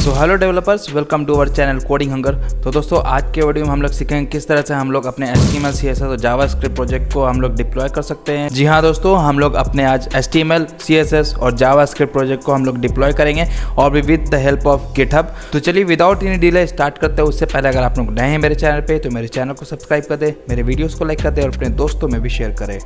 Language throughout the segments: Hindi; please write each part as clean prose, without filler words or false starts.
So hello developers, welcome to our channel coding hunger. तो दोस्तों आज के वीडियो में हम लोग सीखेंगे किस तरह से हम लोग अपने HTML CSS और जावास्क्रिप्ट प्रोजेक्ट को हम लोग डिप्लॉय कर सकते हैं। जी हाँ दोस्तों, हम लोग अपने आज HTML CSS और जावास्क्रिप्ट प्रोजेक्ट को हम लोग डिप्लॉय करेंगे और भी with the help of GitHub. तो चलिए विदाउट एनी डिले स्टार्ट करते हैं। उससे पहले अगर आप लोग नए हैं मेरे चैनल पर तो मेरे चैनल को सब्सक्राइब कर दे, मेरे वीडियोज़ को लाइक कर दे और अपने दोस्तों में भी शेयर करें।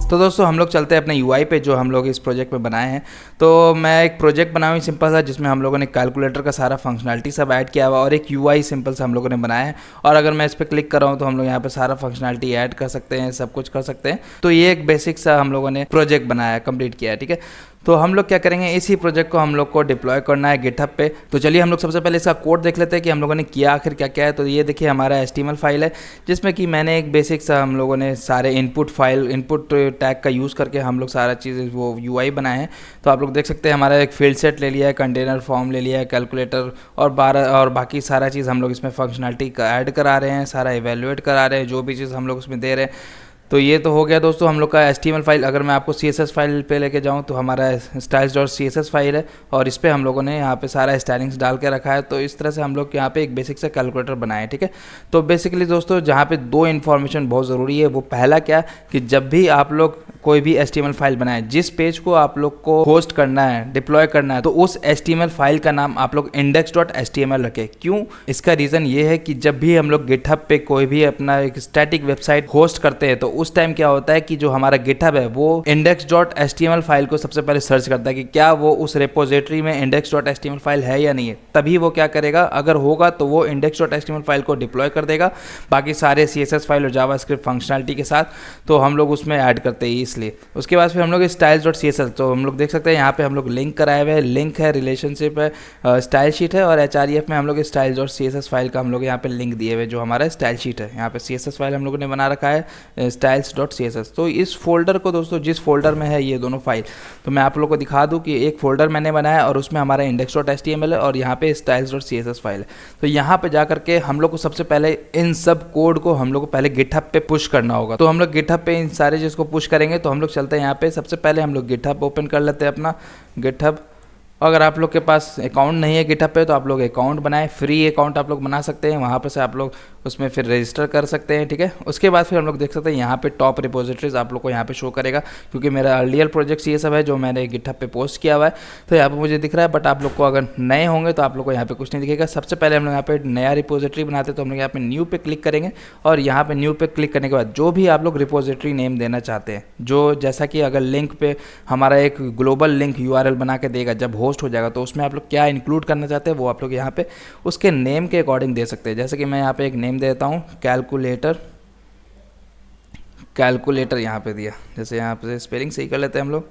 तो दोस्तों हम लोग चलते हैं अपने UI पे जो हम लोग इस प्रोजेक्ट में बनाए हैं। तो मैं एक प्रोजेक्ट बनाया हूँ सिंपल सा, जिसमें हम लोगों ने कैलकुलेटर का सारा फंक्शनलिटी सब ऐड किया हुआ और एक UI सिंपल सा हम लोगों ने बनाया है। और अगर मैं इस पर क्लिक कर रहा हूँ तो हम लोग यहाँ पे सारा फंक्शनलिटी ऐड कर सकते हैं, सब कुछ कर सकते हैं। तो ये एक बेसिक सा हम लोगों ने प्रोजेक्ट बनाया, कंप्लीट किया है, ठीक है। तो हम लोग क्या करेंगे, इसी प्रोजेक्ट को हम लोग को डिप्लॉय करना है गिटहब पे। तो चलिए हम लोग सबसे पहले इसका कोड देख लेते हैं कि हम लोगों ने किया आखिर क्या क्या है। तो ये देखिए हमारा HTML फाइल है, जिसमें कि मैंने एक बेसिक सा हम लोगों ने सारे इनपुट टैग का यूज़ करके हम लोग सारा चीज़ वो UI बनाए हैं। तो आप लोग देख सकते हैं हमारा एक फील्ड सेट ले लिया है, कंटेनर फॉर्म ले लिया है, कैलकुलेटर और बाकी सारा चीज़ हम लोग इसमें फंक्शनलिटी का ऐड करा रहे हैं, सारा इवेल्युएट करा रहे हैं, जो भी चीज़ हम लोग उसमें दे रहे हैं। तो ये तो हो गया दोस्तों हम लोग का HTML फाइल। अगर मैं आपको CSS फाइल पे लेके जाऊँ तो हमारा styles.css फाइल है और इस पर हम लोगों ने यहाँ पे सारा स्टाइलिंग्स डाल के रखा है। तो इस तरह से हम लोग यहाँ पे एक बेसिक सा कैलकुलेटर बनाए, ठीक है। तो बेसिकली दोस्तों जहाँ पे दो इन्फॉर्मेशन बहुत ज़रूरी है, वो पहला क्या कि जब भी आप लोग कोई भी HTML फाइल बनाए, जिस पेज को आप लोग को होस्ट करना है, डिप्लॉय करना है, तो उस HTML फाइल का नाम आप लोग index.html रखें। क्यों? इसका रीज़न ये है कि जब भी हम लोग गिटहब पे कोई भी अपना एक स्टैटिक वेबसाइट होस्ट करते हैं तो उस टाइम क्या होता है कि जो हमारा गिटहब है वो index.html फाइल को सबसे पहले सर्च करता है कि क्या वो उस रिपोजिटरी में index.html फाइल है या नहीं है। तभी वो क्या करेगा, अगर होगा तो वो index.html फाइल को डिप्लॉय कर देगा बाकी सारे CSS फाइल और जावास्क्रिप्ट फंक्शनलिटी के साथ। तो हम लोग उसमें ऐड करते हैं इसलिए। उसके बाद फिर हम लोग styles.css, तो हम लोग देख सकते हैं यहाँ पे हम लोग लिंक कराए हुए हैं, लिंक है, रिलेशनशिप है, स्टाइल शीट है और href में हम लोग styles.css फाइल का हम लोग यहाँ पे लिंक दिए हुए, जो हमारा स्टाइल शीट है। यहाँ पे CSS फाइल हम लोगों ने बना रखा है styles.css। तो इस फोल्डर को दोस्तों, जिस फोल्डर में है ये दोनों फाइल, तो मैं आप लोग को दिखा दूँ कि एक फोल्डर मैंने बनाया और उसमें हमारा index.html है और यहाँ पे styles.css फाइल है। तो यहाँ पे जा करके हम लोग को सबसे पहले इन सब कोड को हम लोग को पहले गिटहब पे पुश करना होगा। तो हम लोग गिटहब पे इन सारे चीज़ को पुश करेंगे। तो हम लोग चलते हैं यहाँ पे, सबसे पहले हम लोग गिटहब ओपन कर लेते हैं अपना गिटहब। अगर आप लोग के पास अकाउंट नहीं है गिटहब पे तो आप लोग अकाउंट बनाएं, फ्री अकाउंट आप लोग बना सकते हैं, वहाँ पर से आप लोग उसमें फिर रजिस्टर कर सकते हैं, ठीक है। उसके बाद फिर हम लोग देख सकते हैं यहाँ पे टॉप रिपोजिटरीज आप लोग को यहाँ पे शो करेगा, क्योंकि मेरा अर्लियर प्रोजेक्ट्स ये सब है जो मैंने गिटहब पे पोस्ट किया हुआ है। तो यहाँ पे मुझे दिख रहा है, बट आप लोग को अगर नए होंगे तो आप लोग को यहाँ पे कुछ नहीं दिखेगा। सबसे पहले हम लोग यहाँ पे नया रिपोजिटरी बनाते हैं, तो हम लोग यहाँ पे न्यू पे क्लिक करेंगे और यहाँ पे न्यू पे क्लिक करने के बाद जो भी आप लोग रिपोजिटरी नेम देना चाहते हैं, जो जैसा कि अगर लिंक पे हमारा एक ग्लोबल लिंक URL बना के देगा जब होस्ट हो जाएगा, तो उसमें आप लोग क्या इंक्लूड करना चाहते हैं वो आप लोग यहाँ पे उसके नेम के अकॉर्डिंग दे सकते हैं। जैसे कि मैं यहाँ पे एक नेम देता हूँ कैलकुलेटर यहाँ पे दिया, जैसे यहाँ पे स्पेलिंग सही कर लेते हैं हम लोग,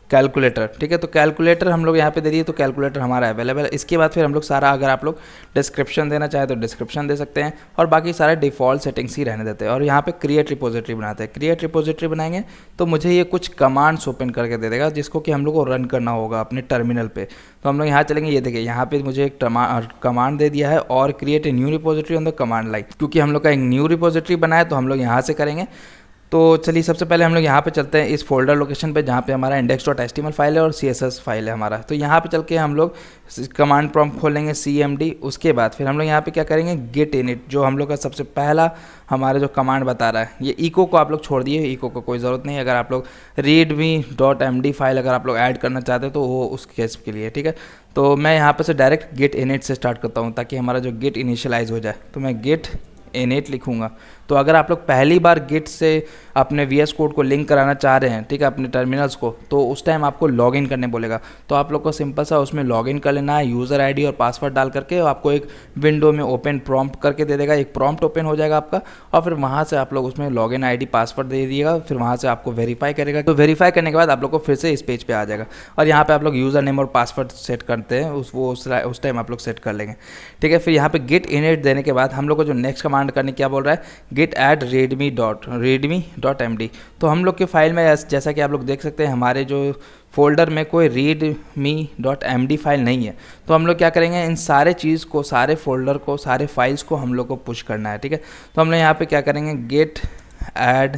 कैलकुलेटर, ठीक है। तो कैलकुलेटर हम लोग यहाँ पे दे दिए, तो कैलकुलेटर हमारा अवेलेबल है। इसके बाद फिर हम लोग सारा, अगर आप लोग डिस्क्रिप्शन देना चाहे तो डिस्क्रिप्शन दे सकते हैं और बाकी सारे डिफ़ॉल्ट सेटिंग्स ही रहने देते हैं। और यहाँ पे क्रिएट रिपोजिटरी बनाते हैं। क्रिएट रिपोजिटरी बनाएंगे तो मुझे ये कुछ कमांड्स ओपन करके दे देगा, जिसको कि हम लोग को रन करना होगा अपने टर्मिनल पे। तो हम लोग यहाँ चलेंगे, ये देखिए यहाँ पे मुझे एक कमांड दे दिया है और create a new repository on the command line, क्योंकि हम लोग का एक न्यू रिपोजिटरी बनाया तो हम लोग यहाँ से करेंगे। तो चलिए सबसे पहले हम लोग यहाँ पे चलते हैं इस फोल्डर लोकेशन पे जहाँ पे हमारा index.html फाइल है और CSS फाइल है हमारा। तो यहाँ पे चल के हम लोग कमांड प्रॉम्प्ट खोलेंगे CMD। उसके बाद फिर हम लोग यहाँ पे क्या करेंगे, गेट इनिट, जो हम लोग का सबसे पहला हमारा जो कमांड बता रहा है, ये इको को आप लोग छोड़ दिए, इको को कोई ज़रूरत नहीं। अगर आप लोग readme.md फाइल अगर आप लोग ऐड करना चाहते हो तो वो उस केस के लिए, ठीक है। तो मैं यहाँ पर से डायरेक्ट गेट इनिट से स्टार्ट करता हूँ ताकि हमारा जो गेट इनिशियलाइज हो जाए। तो मैं गेट इनिट लिखूंगा। तो अगर आप लोग पहली बार गिट से अपने VS कोड को लिंक कराना चाह रहे हैं, ठीक है, अपने टर्मिनल्स को, तो उस टाइम आपको लॉगिन करने बोलेगा। तो आप लोग को सिंपल सा उसमें लॉगिन कर लेना है, यूज़र ID और पासवर्ड डाल करके आपको एक विंडो में ओपन प्रॉम्प्ट करके दे देगा, एक प्रॉम्प्ट ओपन हो जाएगा आपका और फिर वहाँ से आप लोग उसमें लॉगिन ID पासवर्ड दे दिएगा। फिर वहाँ से आपको वेरीफाई करेगा। तो वेरीफाई करने के बाद आप लोग को फिर से इस पेज पर आ जाएगा और यहाँ पर आप लोग यूज़र नेम और पासवर्ड सेट करते हैं, उस टाइम आप लोग सेट कर लेंगे, ठीक है। फिर यहाँ पर गेट इनिट देने के बाद हम लोग को जो नेक्स्ट कमांड करने क्या बोल रहा है, गेट ऐड readme.md। तो हम लोग के फाइल में जैसा कि आप लोग देख सकते हैं हमारे जो फोल्डर में कोई readme.md फाइल नहीं है। तो हम लोग क्या करेंगे, इन सारे चीज़ को, सारे फोल्डर को, सारे फाइल्स को हम लोग को पुश करना है, ठीक है। तो हम लोग यहाँ पे क्या करेंगे, गेट ऐड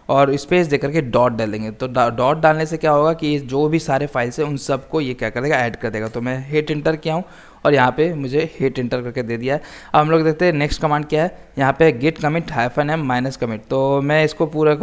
और स्पेस दे करके डॉट डालेंगे। तो डॉट डालने से क्या होगा कि जो भी सारे फाइल्स हैं उन सबको ये क्या कर देगा, ऐड कर देगा। तो मैं हिट इंटर किया हूँ और यहाँ पे मुझे हिट इंटर करके दे दिया है। अब हम लोग देखते हैं नेक्स्ट कमांड क्या है। यहाँ पे git commit -m minus commit, तो मैं इसको पूरा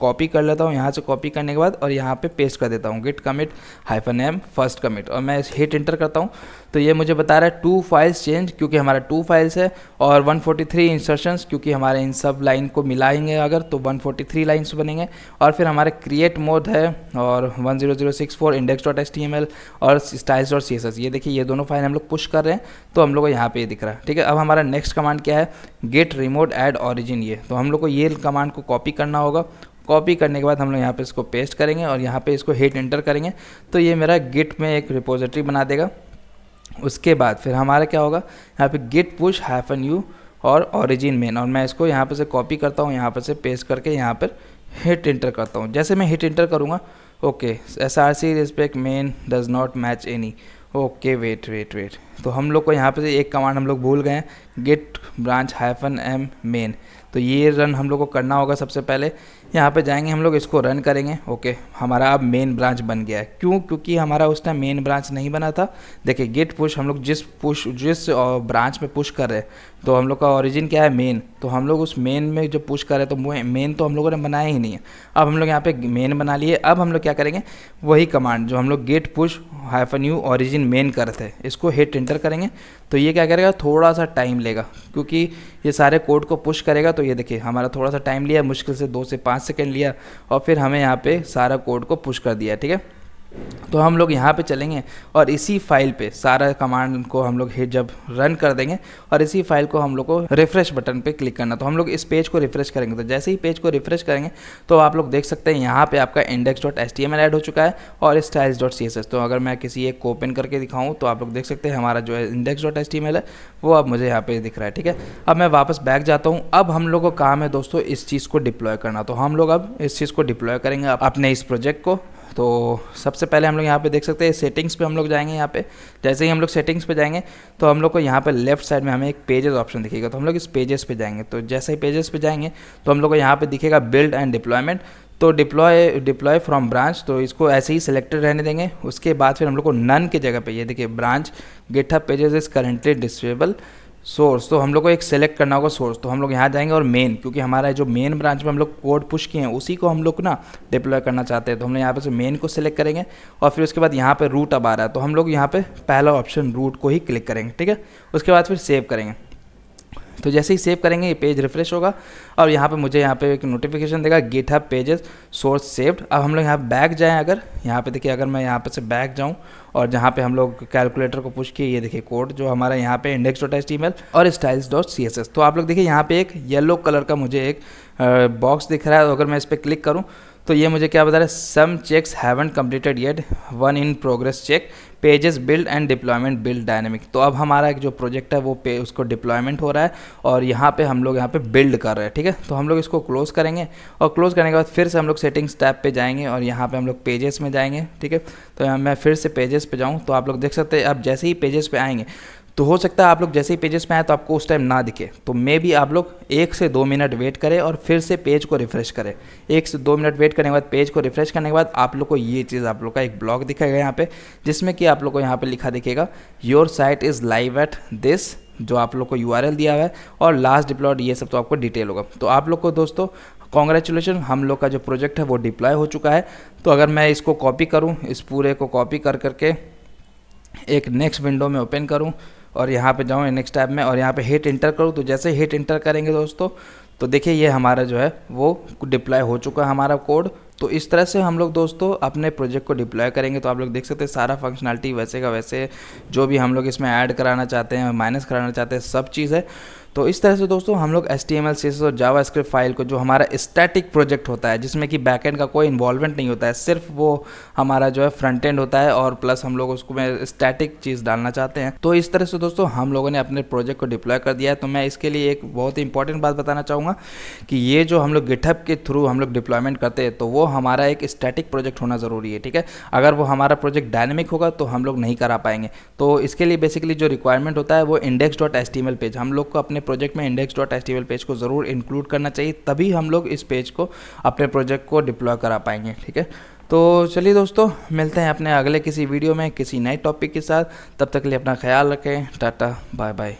कॉपी कर लेता हूँ यहाँ से, कॉपी करने के बाद और यहाँ पे पेस्ट कर देता हूँ git commit -m first commit, और मैं हिट इंटर करता हूँ। तो ये मुझे बता रहा है 2 फाइल्स चेंज, क्योंकि हमारा 2 फाइल्स है, और 143 इंसर्शंस, क्योंकि हमारे इन सब लाइन को मिलाएंगे अगर तो 143 लाइन्स बनेंगे। और फिर हमारे क्रिएट मोड है और 10064 index.html और styles.css। ये देखिए ये दोनों फाइल हम लोग पुश कर रहे हैं, तो हम लोग को यहाँ पे ये दिख रहा है, ठीक है। अब हमारा नेक्स्ट कमांड क्या है, गेट रिमोट ऐड ऑरिजिन। ये तो हम लोग को ये कमांड को कॉपी करना होगा। कॉपी करने के बाद हम लोग यहाँ पे इसको पेस्ट करेंगे और यहाँ पे इसको हिट एंटर करेंगे, तो ये मेरा गिट में एक रिपोजिटरी बना देगा। उसके बाद फिर हमारा क्या होगा, यहाँ पे गिट पुश -u और ऑरिजिन मेन, और मैं इसको यहाँ पे से कॉपी करता हूँ, यहाँ पे से पेस्ट करके यहाँ पर हिट इंटर करता हूँ। जैसे मैं हिट इंटर करूँगा, okay src respect main does not match any, okay wait, तो हम लोग को यहाँ पे से एक कमांड हम लोग भूल गए हैं, गेट ब्रांच -m मेन। तो ये रन हम लोग को करना होगा। सबसे पहले यहाँ पे जाएंगे, हम लोग इसको रन करेंगे। ओके हमारा अब मेन ब्रांच बन गया है। क्यों? क्योंकि हमारा उस टाइम मेन ब्रांच नहीं बना था। देखिए गेट पुश, हम लोग जिस ब्रांच में पुश कर रहे हैं, तो हम लोग का ओरिजिन क्या है, मेन। तो हम लोग उस मेन में जो पुश कर रहे हैं, तो मेन तो हम लोगों ने बनाया ही नहीं है। अब हम लोग यहाँ पे मेन बना लिए। अब हम लोग क्या करेंगे, वही कमांड जो हम लोग git push -u origin main कर रहे थे, इसको हिट एंटर करेंगे। तो ये क्या करेगा, थोड़ा सा टाइम लेगा, क्योंकि ये सारे कोड को पुश करेगा। तो ये देखिए हमारा थोड़ा सा टाइम लिया, मुश्किल से 2 से 5 सेकंड लिया, और फिर हमें यहाँ पे सारा कोड को पुश कर दिया, ठीक है। तो हम लोग यहाँ पे चलेंगे और इसी फाइल पे सारा कमांड को हम लोग हिट जब रन कर देंगे, और इसी फाइल को हम लोग को रिफ्रेश बटन पे क्लिक करना। तो हम लोग इस पेज को रिफ्रेश करेंगे। तो जैसे ही पेज को रिफ्रेश करेंगे, तो आप लोग देख सकते हैं यहाँ पे आपका index.html ऐड हो चुका है और styles.css। तो अगर मैं किसी एक को ओपन करके दिखाऊँ, तो आप लोग देख सकते हैं हमारा जो है index.html है वो अब मुझे यहाँ पे दिख रहा है, ठीक है। अब मैं वापस बैक जाता हूँ। अब हम लोग को काम है दोस्तों इस चीज़ को डिप्लॉय करना। तो हम लोग अब इस चीज़ को डिप्लॉय करेंगे अपने इस प्रोजेक्ट को। तो सबसे पहले हम लोग यहाँ पे देख सकते हैं सेटिंग्स पे हम लोग जाएंगे। यहाँ पे जैसे ही हम लोग सेटिंग्स पे जाएंगे, तो हम लोग को यहाँ पे लेफ्ट साइड में हमें एक पेजेस ऑप्शन दिखेगा। तो हम लोग इस पेजेस पे जाएंगे। तो जैसे ही पेजेस पे जाएंगे, तो हम लोग को यहाँ पे दिखेगा बिल्ड एंड डिप्लॉयमेंट। तो डिप्लॉय फ्रॉम ब्रांच, तो इसको ऐसे ही सिलेक्टेड रहने देंगे। उसके बाद फिर हम लोग को नन के जगह पे ये देखिए branch GitHub pages is currently disable source, तो हम लोग को एक सेलेक्ट करना होगा सोर्स। तो हम लोग यहाँ जाएंगे और मेन, क्योंकि हमारा जो मेन ब्रांच में हम लोग कोड पुश किए हैं उसी को हम लोग ना डिप्लॉय करना चाहते हैं। तो हम लोग यहाँ पे से मेन को सिलेक्ट करेंगे, और फिर उसके बाद यहाँ पे रूट अब आ रहा है, तो हम लोग यहाँ पे पहला ऑप्शन रूट को ही क्लिक करेंगे, ठीक है। उसके बाद फिर सेव करेंगे। तो जैसे ही सेव करेंगे, ये पेज रिफ्रेश होगा और यहाँ पे मुझे यहाँ पे एक नोटिफिकेशन देगा गिटहब पेजेस सोर्स सेव्ड। अब हम लोग यहाँ बैक जाएं, अगर यहाँ पे देखिए, अगर मैं यहाँ पे से बैक जाऊँ और जहाँ पे हम लोग कैलकुलेटर को पुश किए, ये देखिए कोड जो हमारा यहाँ पे index.html और styles.css। तो आप लोग देखिए यहाँ पे एक येलो कलर का मुझे एक बॉक्स दिख रहा है। तो अगर मैं इस पर क्लिक करूँ, तो ये मुझे क्या बता रहा है, some checks haven't completed yet, one in progress check, pages build and deployment build dynamic. तो अब हमारा एक जो प्रोजेक्ट है वो उसको डिप्लॉयमेंट हो रहा है, और यहाँ पे हम लोग यहाँ पे बिल्ड कर रहे हैं, ठीक है। तो हम लोग इसको क्लोज करेंगे, और क्लोज करने के बाद फिर से हम लोग सेटिंग्स टैब पे जाएंगे और यहाँ पे हम लोग पेजेस में जाएंगे, ठीक है। तो यहाँ मैं फिर से पेजेस पे जाऊँ, तो आप लोग देख सकते हैं अब जैसे ही पेजेस पे आएंगे, तो हो सकता है आप लोग जैसे ही पेजेस पे आए तो आपको उस टाइम ना दिखे, तो मे भी आप लोग 1 से 2 मिनट वेट करें और फिर से पेज को रिफ्रेश करें। 1 से 2 मिनट वेट करने के बाद पेज को रिफ्रेश करने के बाद आप लोग को ये चीज़, आप लोग का एक ब्लॉग दिखेगा यहाँ पे, जिसमें कि आप लोग को यहाँ पे लिखा दिखेगा your site is live at this, जो आप लोग को URL दिया हुआ है, और लास्ट डिप्लॉयड, ये सब तो आपको डिटेल होगा। तो आप लोग को दोस्तों कॉन्ग्रेचुलेशन, हम लोग का जो प्रोजेक्ट है वो डिप्लॉय हो चुका है। तो अगर मैं इसको कॉपी करूँ, इस पूरे को कॉपी करके एक नेक्स्ट विंडो में ओपन करूँ और यहाँ पे जाऊँ नेक्स्ट टैब में और यहाँ पे हिट इंटर करूँ, तो जैसे हिट इंटर करेंगे दोस्तों, तो देखिए ये हमारा जो है वो डिप्लॉय हो चुका है हमारा कोड। तो इस तरह से हम लोग दोस्तों अपने प्रोजेक्ट को डिप्लॉय करेंगे। तो आप लोग देख सकते हैं सारा फंक्शनलिटी वैसे का वैसे, जो भी हम लोग इसमें ऐड कराना चाहते हैं, माइनस कराना चाहते हैं, सब चीज़ है। तो इस तरह से दोस्तों हम लोग HTML CSS और जावास्क्रिप्ट फाइल को, जो हमारा स्टैटिक प्रोजेक्ट होता है जिसमें कि बैकएंड का कोई इन्वॉल्वमेंट नहीं होता है, सिर्फ वो हमारा जो है फ्रंट एंड होता है, और प्लस हम लोग उसको में स्टैटिक चीज़ डालना चाहते हैं। तो इस तरह से दोस्तों हम लोगों ने अपने प्रोजेक्ट को डिप्लॉय कर दिया है। तो मैं इसके लिए एक बहुत ही इंपॉर्टेंट बात बताना चाहूँगा कि ये जो हम लोग गिटहब के थ्रू हम लोग डिप्लॉयमेंट करते हैं, तो वो हमारा एक स्टैटिक प्रोजेक्ट होना ज़रूरी है, ठीक है। अगर वो हमारा प्रोजेक्ट डायनेमिक होगा तो हम लोग नहीं करा पाएंगे। तो इसके लिए बेसिकली जो रिक्वायरमेंट होता है वो index.html पेज, हम लोग को अपने प्रोजेक्ट में index.html पेज को ज़रूर इंक्लूड करना चाहिए, तभी हम लोग इस पेज को अपने प्रोजेक्ट को डिप्लॉय करा पाएंगे, ठीक है। तो चलिए दोस्तों, मिलते हैं अपने अगले किसी वीडियो में किसी नए टॉपिक के साथ। तब तक के लिए अपना ख्याल रखें। Ta-ta bye bye.